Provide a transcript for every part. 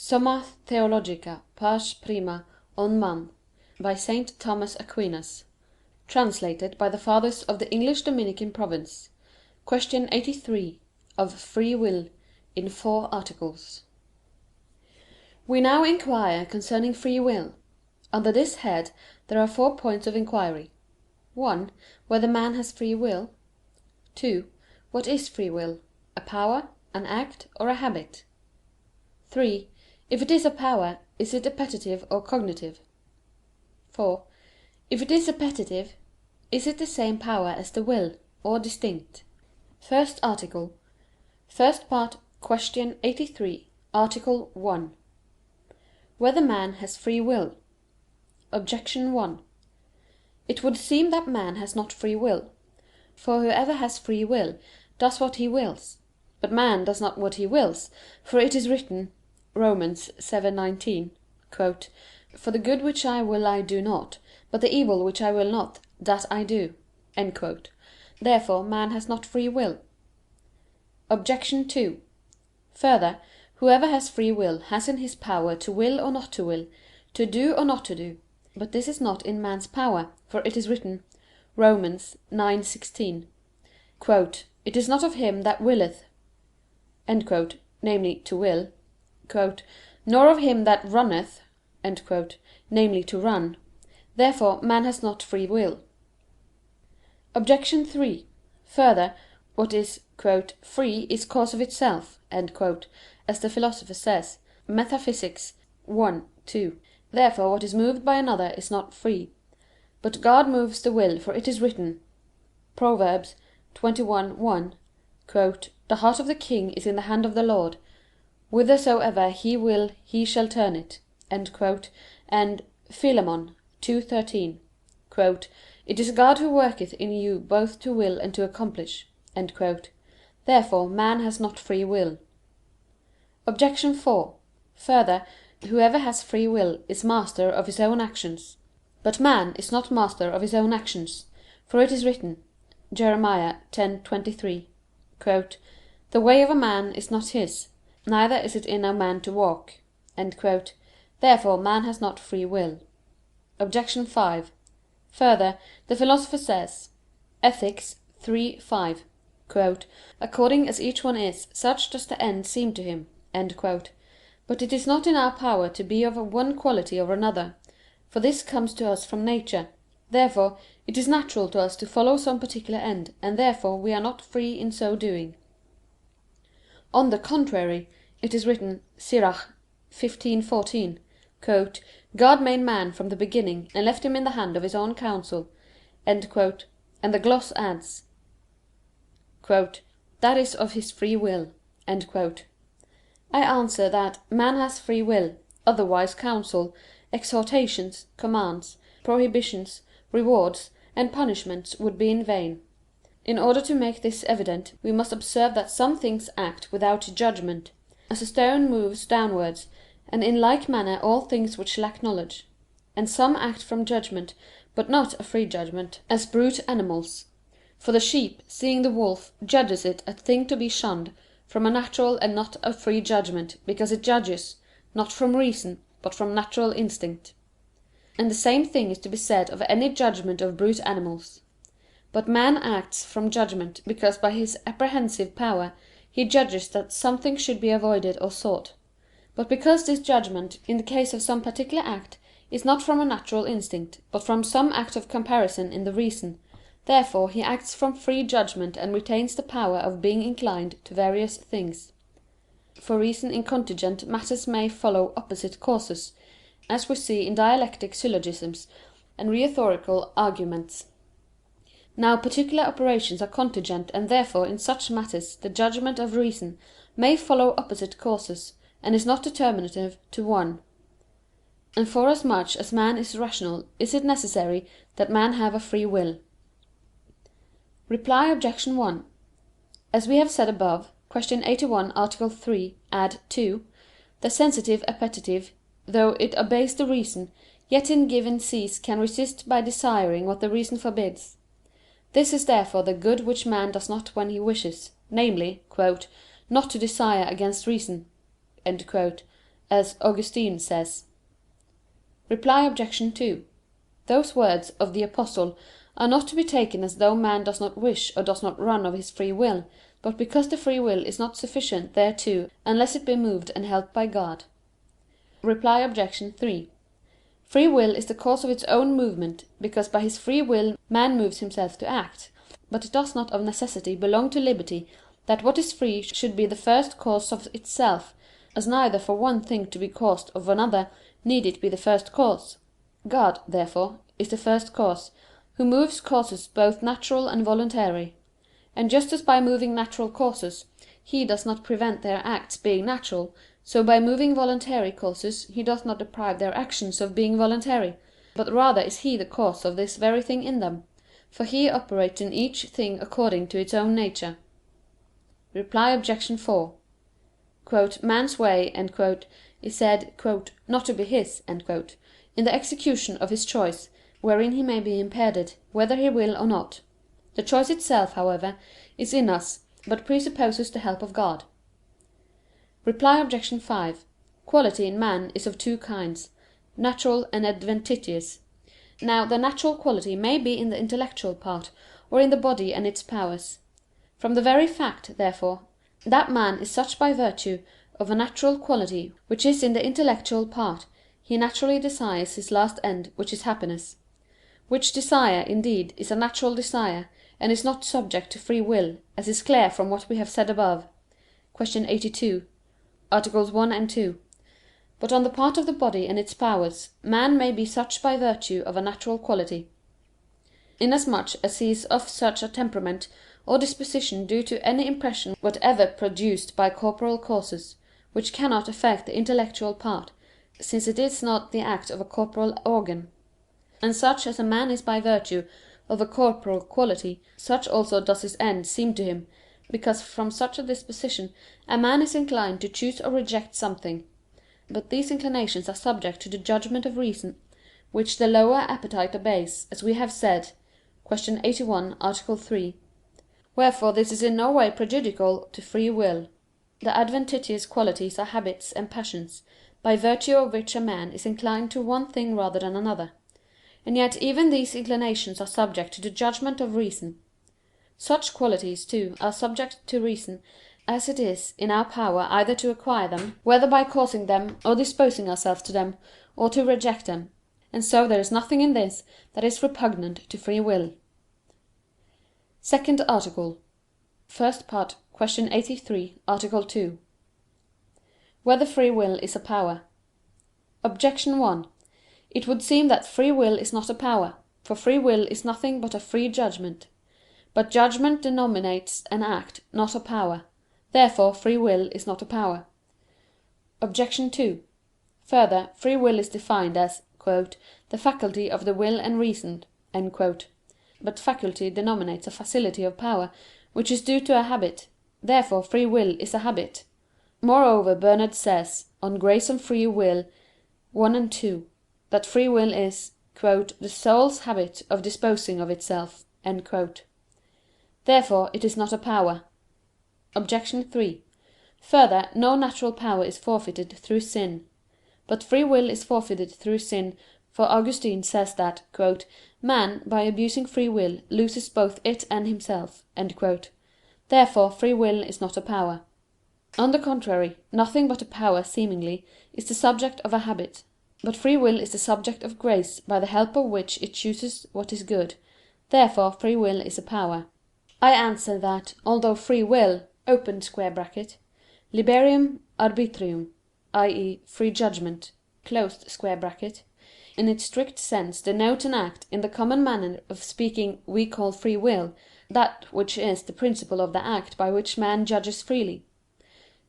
Summa Theologica, pars Prima, on Man, by Saint Thomas Aquinas. Translated by the Fathers of the English Dominican Province. Question 83. Of Free Will, in 4 Articles. We now inquire concerning free will. Under this head there are 4 points of inquiry. 1. Whether man has free will. 2. What is free will? A power, an act, or a habit? 3. If it is a power, is it appetitive or cognitive? 4. If it is appetitive, is it the same power as the will, or distinct? First Article. First Part, Question 83, Article 1. Whether man has free will? Objection 1. It would seem that man has not free will. For whoever has free will does what he wills. But man does not what he wills, for it is written, Romans 7:19, "For the good which I will I do not, but the evil which I will not, that I do." Therefore man has not free will. Objection 2. Further, whoever has free will has in his power to will or not to will, to do or not to do. But this is not in man's power, for it is written, Romans 9:16, "It is not of him that willeth," namely to will, "nor of him that runneth," namely to run. Therefore man has not free will. Objection 3. Further, what is "free is cause of itself," as the Philosopher says, Metaphysics i, 2. Therefore what is moved by another is not free. But God moves the will, for it is written, Proverbs 21:1, "The heart of the king is in the hand of the Lord; whithersoever he will he shall turn it," and Philemon 2:13, "It is God who worketh in you both to will and to accomplish." Therefore man has not free will. Objection 4. Further, whoever has free will is master of his own actions. But man is not master of his own actions, for it is written, Jeremiah 10:23, "The way of a man is not his, neither is it in a man to walk." Therefore man has not free will. Objection 5. Further, the Philosopher says, Ethic. iii, 5, "According as each one is, such does the end seem to him." But it is not in our power to be of one quality or another, for this comes to us from nature. Therefore it is natural to us to follow some particular end, and therefore we are not free in so doing. On the contrary, it is written, Sirach 15:14, "God made man from the beginning, and left him in the hand of his own counsel," and the gloss adds, "that is of his free will." I answer that, Man has free will, otherwise counsel, exhortations, commands, prohibitions, rewards, and punishments would be in vain. In order to make this evident, we must observe that some things act without judgment, as a stone moves downwards, and in like manner all things which lack knowledge; and some act from judgment, but not a free judgment, as brute animals. For the sheep, seeing the wolf, judges it a thing to be shunned, from a natural and not a free judgment, because it judges, not from reason, but from natural instinct. And the same thing is to be said of any judgment of brute animals. But man acts from judgment, because by his apprehensive power he judges that something should be avoided or sought. But because this judgment, in the case of some particular act, is not from a natural instinct, but from some act of comparison in the reason, therefore he acts from free judgment and retains the power of being inclined to various things. For reason in contingent matters may follow opposite causes, as we see in dialectic syllogisms and rhetorical arguments. Now particular operations are contingent, and therefore in such matters the judgment of reason may follow opposite causes, and is not determinative to one. And forasmuch as man is rational, is it necessary that man have a free will. Reply Obj. 1. As we have said above (Q. 81, A. 3, ad 2), the sensitive appetite, though it obeys the reason, yet in given case can resist by desiring what the reason forbids. This is therefore the good which man does not when he wishes, namely, "not to desire against reason," as Augustine says. Reply Obj. 2. Those words of the Apostle are not to be taken as though man does not wish or does not run of his free will, but because the free will is not sufficient thereto unless it be moved and helped by God. Reply Obj. 3. Free will is the cause of its own movement, because by his free will man moves himself to act, but it does not of necessity belong to liberty that what is free should be the first cause of itself, as neither for one thing to be caused of another need it be the first cause. God, therefore, is the first cause, who moves causes both natural and voluntary. And just as by moving natural causes, he does not prevent their acts being natural, so by moving voluntary causes he does not deprive their actions of being voluntary, but rather is he the cause of this very thing in them, for he operates in each thing according to its own nature. Reply Obj. 4. "Man's way," is said "not to be his," in the execution of his choice, wherein he may be impeded, whether he will or not. The choice itself, however, is in us, but presupposes the help of God. Reply Obj. 5. Quality in man is of two kinds, natural and adventitious. Now the natural quality may be in the intellectual part, or in the body and its powers. From the very fact, therefore, that man is such by virtue of a natural quality which is in the intellectual part, he naturally desires his last end, which is happiness. Which desire, indeed, is a natural desire, and is not subject to free will, as is clear from what we have said above (Q. 82, Articles 1 and 2). But on the part of the body and its powers, man may be such by virtue of a natural quality, inasmuch as he is of such a temperament or disposition due to any impression whatever produced by corporal causes, which cannot affect the intellectual part, since it is not the act of a corporal organ. And such as a man is by virtue of a corporal quality, such also does his end seem to him, because from such a disposition a man is inclined to choose or reject something. But these inclinations are subject to the judgment of reason, which the lower appetite obeys, as we have said (Q. 81, A. 3). Wherefore this is in no way prejudicial to free will. The adventitious qualities are habits and passions, by virtue of which a man is inclined to one thing rather than another. And yet even these inclinations are subject to the judgment of reason. Such qualities, too, are subject to reason, as it is in our power either to acquire them, whether by causing them or disposing ourselves to them, or to reject them. And so there is nothing in this that is repugnant to free will. Second Article. First Part. Question 83, Article 2. Whether free will is a power? Objection 1. It would seem that free will is not a power, for free will is nothing but a free judgment. But judgment denominates an act, not a power. Therefore free will is not a power. Objection 2. Further, free will is defined as "the faculty of the will and reason." But faculty denominates a facility of power, which is due to a habit. Therefore free will is a habit. Moreover, Bernard says (De Gratia et Lib. Arb. 1 and 2) that free will is "the soul's habit of disposing of itself." Therefore it is not a power. Obj. 3. Further, no natural power is forfeited through sin. But free will is forfeited through sin, for Augustine says that "man, by abusing free will, loses both it and himself." Therefore free will is not a power. On the contrary, nothing but a power seemingly is the subject of a habit. But free will is the subject of grace, by the help of which it chooses what is good. Therefore free will is a power. I answer that, although free will (liberum arbitrium), i.e. free judgment, in its strict sense denotes an act, in the common manner of speaking we call free will, that which is the principle of the act by which man judges freely.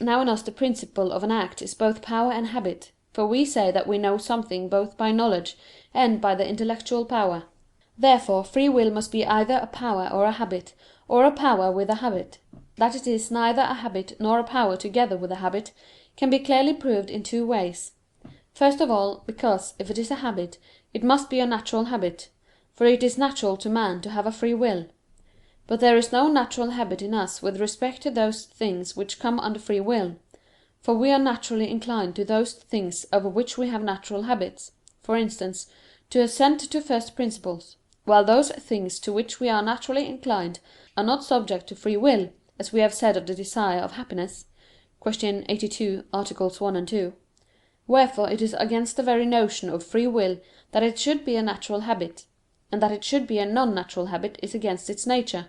Now in us the principle of an act is both power and habit, for we say that we know something both by knowledge and by the intellectual power. Therefore free will must be either a power or a habit, or a power with a habit. That it is neither a habit nor a power together with a habit, can be clearly proved in two ways. First of all, because, if it is a habit, it must be a natural habit, for it is natural to man to have a free will. But there is no natural habit in us with respect to those things which come under free will. For we are naturally inclined to those things over which we have natural habits, for instance, to assent to first principles; while those things to which we are naturally inclined are not subject to free will, as we have said of the desire of happiness (Q. 82, AA. 1, 2). Wherefore it is against the very notion of free will that it should be a natural habit; and that it should be a non-natural habit is against its nature.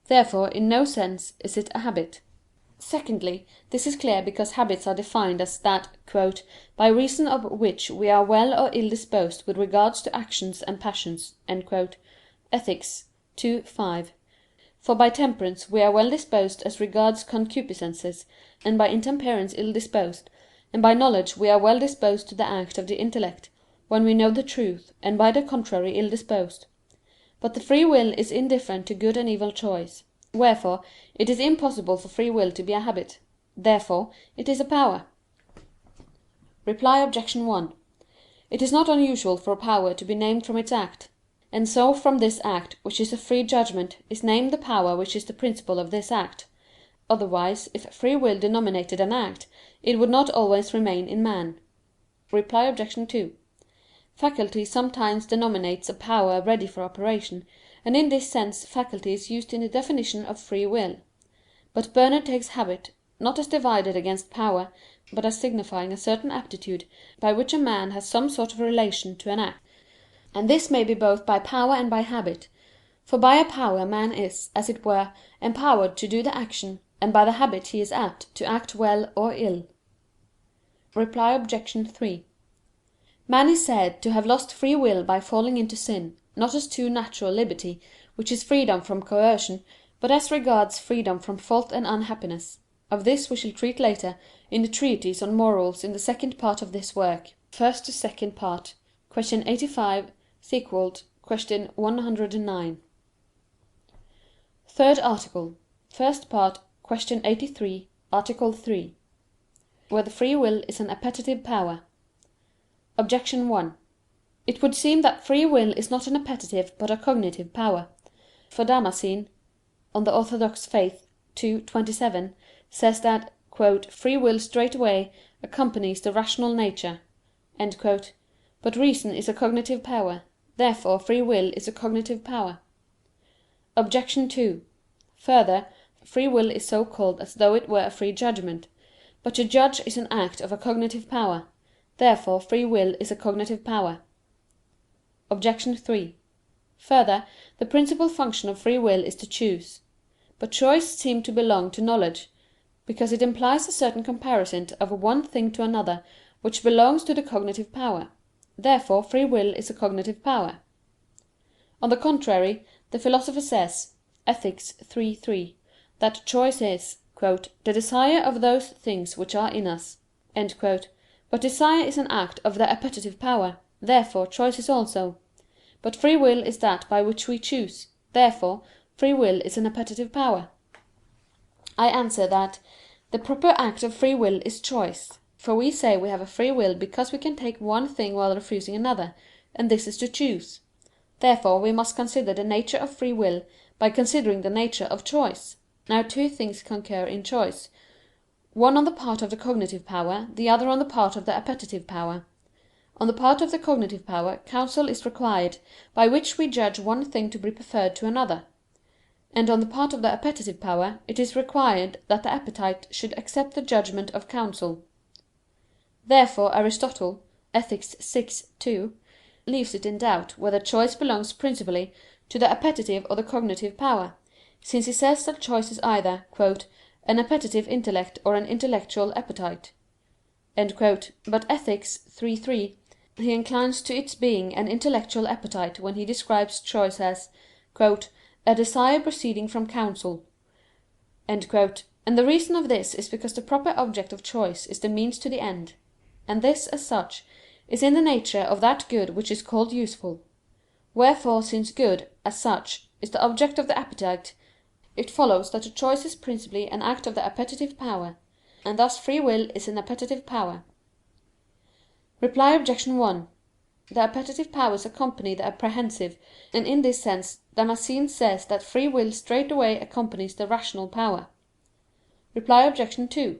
Therefore in no sense is it a habit. Secondly, this is clear because habits are defined as that "by reason of which we are well or ill disposed with regard to actions and passions" (Ethic. ii, 5). For by temperance we are well disposed as regards concupiscences, and by intemperance ill disposed; and by knowledge we are well disposed to the act of the intellect, when we know the truth, and by the contrary ill disposed. But the free will is indifferent to good and evil choice. Wherefore it is impossible for free will to be a habit. Therefore it is a power. Reply Obj. 1: It is not unusual for a power to be named from its act; and so from this act, which is a free judgment, is named the power which is the principle of this act. Otherwise, if free will denominated an act, it would not always remain in man. Reply Obj. 2: Faculty sometimes denominates a power ready for operation, and in this sense faculty is used in the definition of free will. But Bernard takes habit, not as divided against power, but as signifying a certain aptitude, by which a man has some sort of relation to an act. And this may be both by power and by habit: for by a power man is, as it were, empowered to do the action, and by the habit he is apt to act well or ill. Reply Obj. 3: Man is said to have lost free will by falling into sin, not as to natural liberty, which is freedom from coercion, but as regards freedom from fault and unhappiness. Of this we shall treat later, in the treatise on Morals in the second part of this work. First to second part. Q. 85, sequel, Q. 109. Third article. First part, Q. 83, Article 3. Whether free will is an appetitive power? Objection 1. It would seem that free will is not an appetitive but a cognitive power. For Damascene (De Fide Orth. ii, 27) says that "free will straightway accompanies the rational nature." But reason is a cognitive power. Therefore free will is a cognitive power. Obj. 2: Further, free will is so called as though it were a free judgment. But to judge is an act of a cognitive power. Therefore free will is a cognitive power. Obj. 3: Further, the principal function of free will is to choose. But choice seems to belong to knowledge, because it implies a certain comparison of one thing to another, which belongs to the cognitive power. Therefore free will is a cognitive power. On the contrary, The Philosopher says (Ethic. iii, 3) that choice is "the desire of those things which are in us." But desire is an act of the appetitive power. Therefore choice is also. But free will is that by which we choose. Therefore free will is an appetitive power. I answer that, The proper act of free will is choice. For we say we have a free will because we can take one thing while refusing another, and this is to choose. Therefore we must consider the nature of free will by considering the nature of choice. Now two things concur in choice: one on the part of the cognitive power, the other on the part of the appetitive power. On the part of the cognitive power, counsel is required, by which we judge one thing to be preferred to another: and on the part of the appetitive power, it is required that the appetite should accept the judgment of counsel. Therefore Aristotle (Ethic. vi, 2) leaves it in doubt whether choice belongs principally to the appetitive or the cognitive power, since he says that choice is either "an appetitive intellect or an intellectual appetite." But Ethic. iii, 3 he inclines to its being an intellectual appetite when he describes choice as "a desire proceeding from counsel." And the reason of this is because the proper object of choice is the means to the end; and this, as such, is in the nature of that good which is called useful. Wherefore since good, as such, is the object of the appetite, it follows that the choice is principally an act of the appetitive power; and thus free will is an appetitive power. Reply Obj. 1: The appetitive powers accompany the apprehensive, and in this sense Damascene says that free will straightway accompanies the rational power. Reply Obj. 2: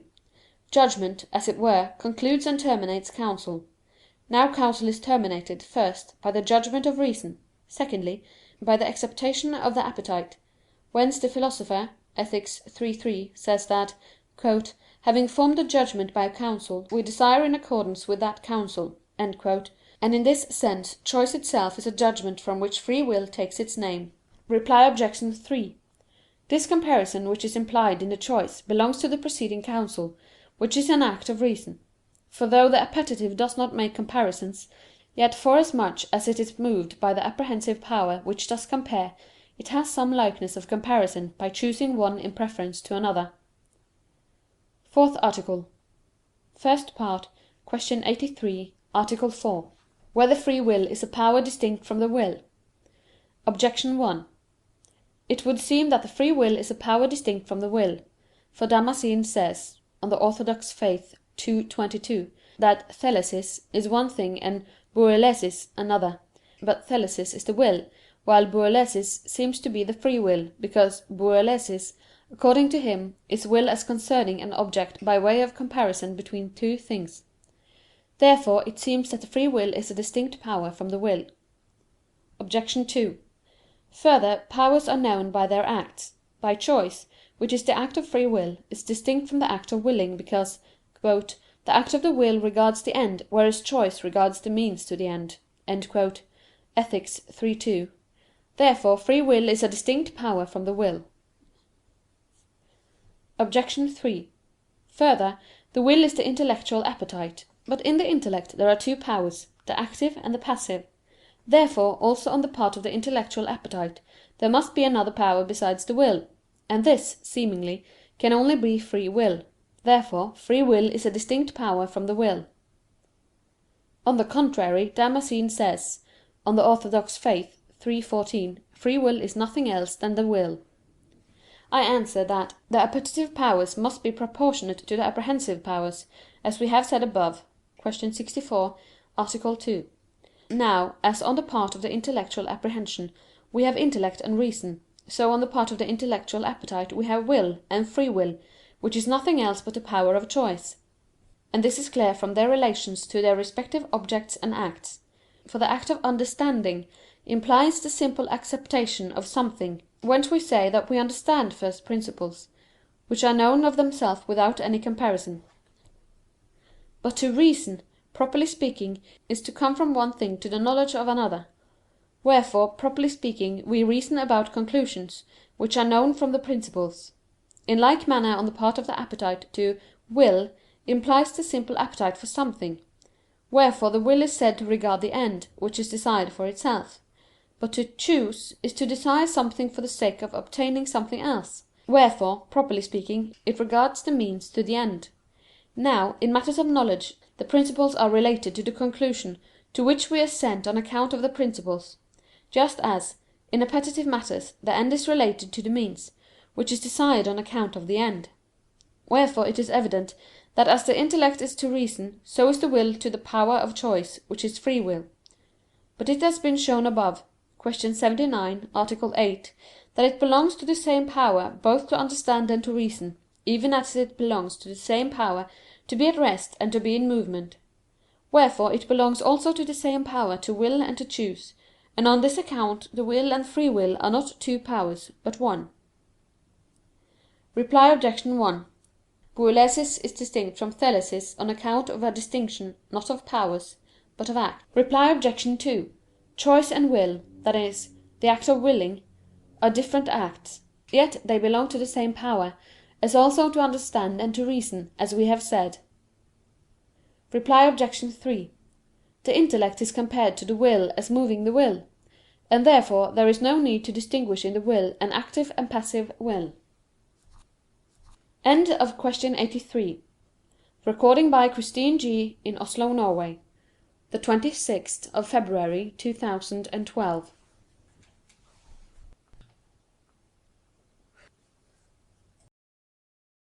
Judgment, as it were, concludes and terminates counsel. Now counsel is terminated, first, by the judgment of reason; secondly, by the acceptation of the appetite. Whence the Philosopher (Ethic. iii, 3) says that, "having formed a judgment by counsel, we desire in accordance with that counsel." And in this sense choice itself is a judgment from which free will takes its name. Reply Obj. 3: This comparison which is implied in the choice belongs to the preceding counsel, which is an act of reason. For though the appetite does not make comparisons, yet forasmuch as it is moved by the apprehensive power which does compare, it has some likeness of comparison by choosing one in preference to another. Fourth Article. First Part, Q. 83, Art. 4. Whether free will is a power distinct from the will? Objection 1. It would seem that the free will is a power distinct from the will. For Damascene says (De Fide Orth. ii, 22) that thelesis is one thing and boulesis another. But thelesis is the will, while boulesis seems to be the free will, because boulesis, according to him, is will as concerning an object by way of comparison between two things. Therefore it seems that the free will is a distinct power from the will. Obj. 2: Further, powers are known by their acts. By choice, which is the act of free will, is distinct from the act of willing, because "the act of the will regards the end, whereas choice regards the means to the end" (Ethic. iii, 2). Therefore free will is a distinct power from the will. Obj. 3: Further, the will is the intellectual appetite. But in the intellect there are two powers, the active and the passive. Therefore also on the part of the intellectual appetite there must be another power besides the will: and this, seemingly, can only be free will. Therefore free will is a distinct power from the will. On the contrary, Damascene says (De Fide Orth. iii, 14): "Free will is nothing else than the will." I answer that, The appetitive powers must be proportionate to the apprehensive powers, as we have said above (Q. 64, A. 2). Now, as on the part of the intellectual apprehension we have intellect and reason, so on the part of the intellectual appetite we have will and free will, which is nothing else but the power of choice. And this is clear from their relations to their respective objects and acts. For the act of understanding implies the simple acceptation of something, whence we say that we understand first principles, which are known of themselves without any comparison. But to reason, properly speaking, is to come from one thing to the knowledge of another. Wherefore, properly speaking, we reason about conclusions, which are known from the principles. In like manner on the part of the appetite to will implies the simple appetite for something. Wherefore the will is said to regard the end, which is desired for itself. But to choose is to desire something for the sake of obtaining something else. Wherefore, properly speaking, it regards the means to the end. Now, in matters of knowledge, the principles are related to the conclusion, to which we assent on account of the principles: just as, in appetitive matters, the end is related to the means, which is desired on account of the end. Wherefore it is evident that as the intellect is to reason, so is the will to the power of choice, which is free will. But it has been shown above (Q. 79, A. 8) that it belongs to the same power both to understand and to reason, even as it belongs to the same power to be at rest and to be in movement. Wherefore it belongs also to the same power to will and to choose, and on this account the will and free will are not two powers, but one. Reply Obj. 1: Boulesis is distinct from thelesis on account of a distinction, not of powers, but of act. Reply Obj. 2: Choice and will, that is, the act of willing, are different acts: yet they belong to the same power, as also to understand and to reason, as we have said. Reply Obj. 3: The intellect is compared to the will as moving the will: and therefore there is no need to distinguish in the will an active and passive will. End of Question 83. Recording by Christine G. in Oslo, Norway. The 26th of February, 2012.